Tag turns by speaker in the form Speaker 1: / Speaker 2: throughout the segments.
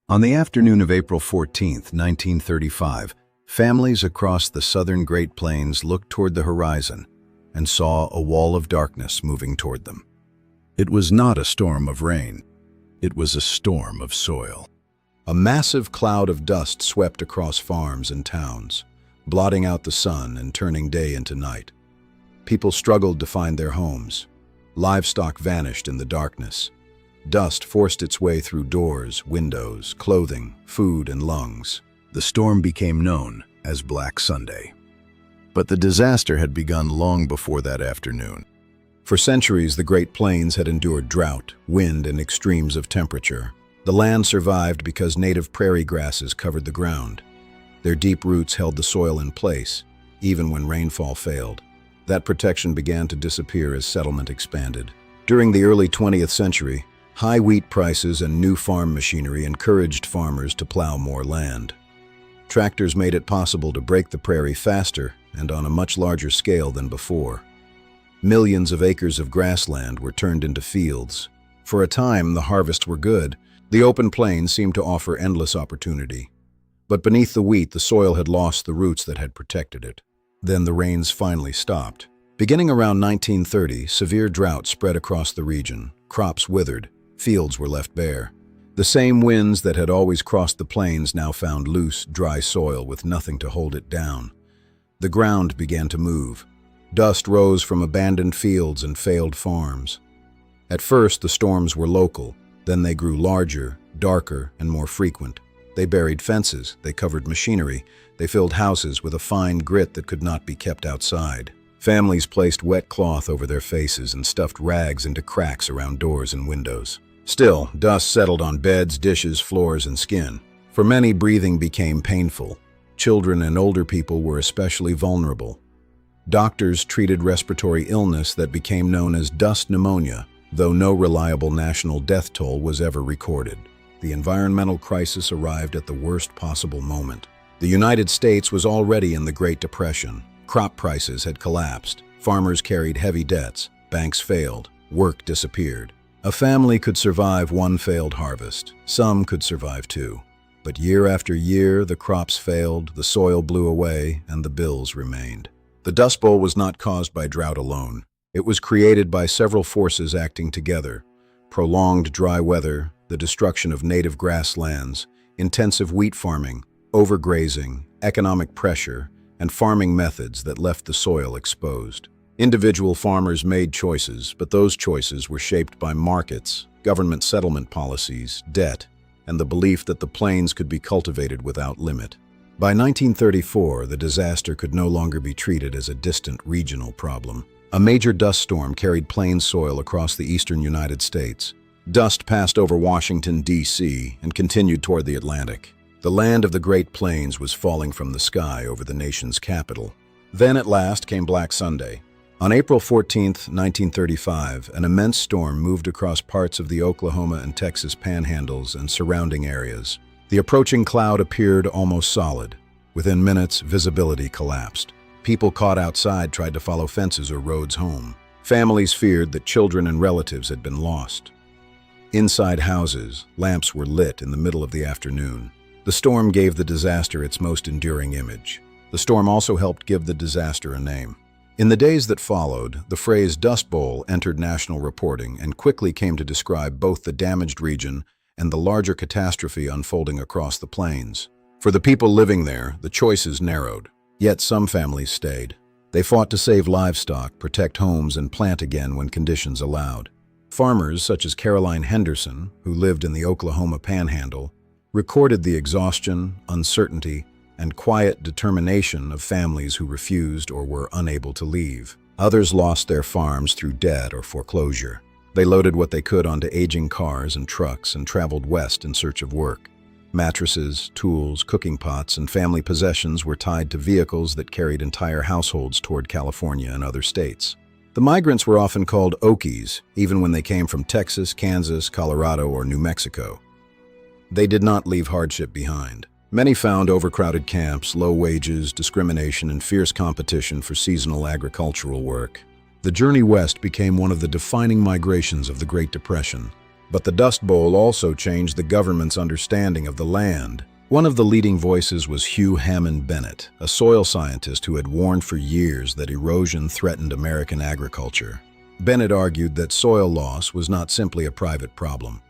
Speaker 1: On the afternoon of April 14, 1935, families across the southern Great Plains looked toward the horizon and saw a wall of darkness moving toward them. It was not a storm of rain. It was a storm of soil. A massive cloud of dust swept across farms and towns, blotting out the sun and turning day into night. People struggled to find their homes. Livestock vanished in the darkness. Dust forced its way through doors, windows, clothing, food, and lungs. The storm became known as Black Sunday. But the disaster had begun long before that afternoon. For centuries, the Great Plains had endured drought, wind, and extremes of temperature. The land survived because native prairie grasses covered the ground. Their deep roots held the soil in place, even when rainfall failed. That protection began to disappear as settlement expanded. During the early 20th century, high wheat prices and new farm machinery encouraged farmers to plow more land. Tractors made it possible to break the prairie faster and on a much larger scale than before. Millions of acres of grassland were turned into fields. For a time, the harvests were good. The open plains seemed to offer endless opportunity. But beneath the wheat, the soil had lost the roots that had protected it. Then the rains finally stopped. Beginning around 1930, severe drought spread across the region. Crops withered. Fields were left bare. The same winds that had always crossed the plains now found loose, dry soil with nothing to hold it down. The ground began to move. Dust rose from abandoned fields and failed farms. At first, the storms were local. Then they grew larger, darker, and more frequent. They buried fences, they covered machinery, they filled houses with a fine grit that could not be kept outside. Families placed wet cloth over their faces and stuffed rags into cracks around doors and windows. Still, dust settled on beds, dishes, floors, and skin. For many, breathing became painful. Children and older people were especially vulnerable. Doctors treated respiratory illness that became known as dust pneumonia, though no reliable national death toll was ever recorded. The environmental crisis arrived at the worst possible moment. The United States was already in the Great Depression. Crop prices had collapsed. Farmers carried heavy debts. Banks failed. Work disappeared. A family could survive one failed harvest. Some could survive two. But year after year, the crops failed, the soil blew away, and the bills remained. The Dust Bowl was not caused by drought alone. It was created by several forces acting together: prolonged dry weather, the destruction of native grasslands, intensive wheat farming, overgrazing, economic pressure, and farming methods that left the soil exposed. Individual farmers made choices, but those choices were shaped by markets, government settlement policies, debt, and the belief that the plains could be cultivated without limit. By 1934, the disaster could no longer be treated as a distant regional problem. A major dust storm carried plains soil across the eastern United States. Dust passed over Washington, D.C., and continued toward the Atlantic. The land of the Great Plains was falling from the sky over the nation's capital. Then at last came Black Sunday. On April 14, 1935, an immense storm moved across parts of the Oklahoma and Texas Panhandles and surrounding areas. The approaching cloud appeared almost solid. Within minutes, visibility collapsed. People caught outside tried to follow fences or roads home. Families feared that children and relatives had been lost. Inside houses, lamps were lit in the middle of the afternoon. The storm gave the disaster its most enduring image. The storm also helped give the disaster a name. In the days that followed, the phrase Dust Bowl entered national reporting and quickly came to describe both the damaged region and the larger catastrophe unfolding across the plains. For the people living there, the choices narrowed. Yet some families stayed. They fought to save livestock, protect homes, and plant again when conditions allowed. Farmers such as Caroline Henderson, who lived in the Oklahoma Panhandle, recorded the exhaustion, uncertainty, and quiet determination of families who refused or were unable to leave. Others lost their farms through debt or foreclosure. They loaded what they could onto aging cars and trucks and traveled west in search of work. Mattresses, tools, cooking pots, and family possessions were tied to vehicles that carried entire households toward California and other states. The migrants were often called Okies, even when they came from Texas, Kansas, Colorado, or New Mexico. They did not leave hardship behind. Many found overcrowded camps, low wages, discrimination, and fierce competition for seasonal agricultural work. The journey west became one of the defining migrations of the Great Depression. But the Dust Bowl also changed the government's understanding of the land. One of the leading voices was Hugh Hammond Bennett, a soil scientist who had warned for years that erosion threatened American agriculture. Bennett argued that soil loss was not simply a private problem.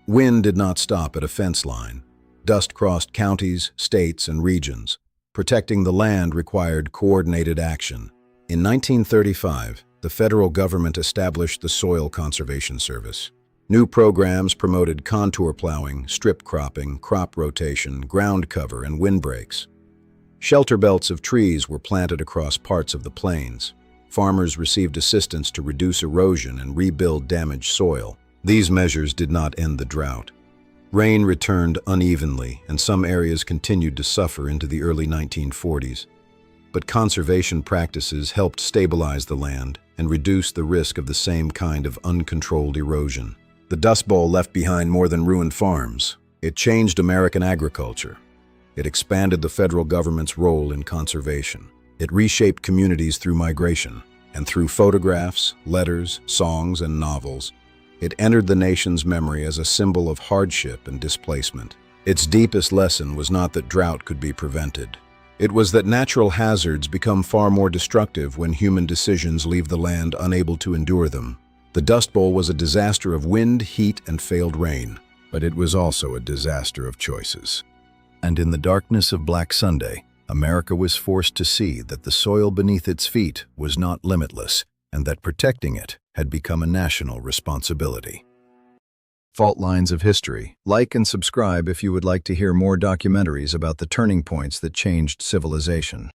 Speaker 1: Wind did not stop at a fence line. Dust crossed counties, states, and regions. Protecting the land required coordinated action. In 1935, the federal government established the Soil Conservation Service. New programs promoted contour plowing, strip cropping, crop rotation, ground cover, and windbreaks. Shelter belts of trees were planted across parts of the plains. Farmers received assistance to reduce erosion and rebuild damaged soil. These measures did not end the drought. Rain returned unevenly, and some areas continued to suffer into the early 1940s. But conservation practices helped stabilize the land and reduce the risk of the same kind of uncontrolled erosion. The Dust Bowl left behind more than ruined farms. It changed American agriculture. It expanded the federal government's role in conservation. It reshaped communities through migration, and through photographs, letters, songs, and novels, it entered the nation's memory as a symbol of hardship and displacement. Its deepest lesson was not that drought could be prevented. It was that natural hazards become far more destructive when human decisions leave the land unable to endure them. The Dust Bowl was a disaster of wind, heat, and failed rain, but it was also a disaster of choices. And in the darkness of Black Sunday, America was forced to see that the soil beneath its feet was not limitless, and that protecting it had become a national responsibility. Fault Lines of History. Like and subscribe if you would like to hear more documentaries about the turning points that changed civilization.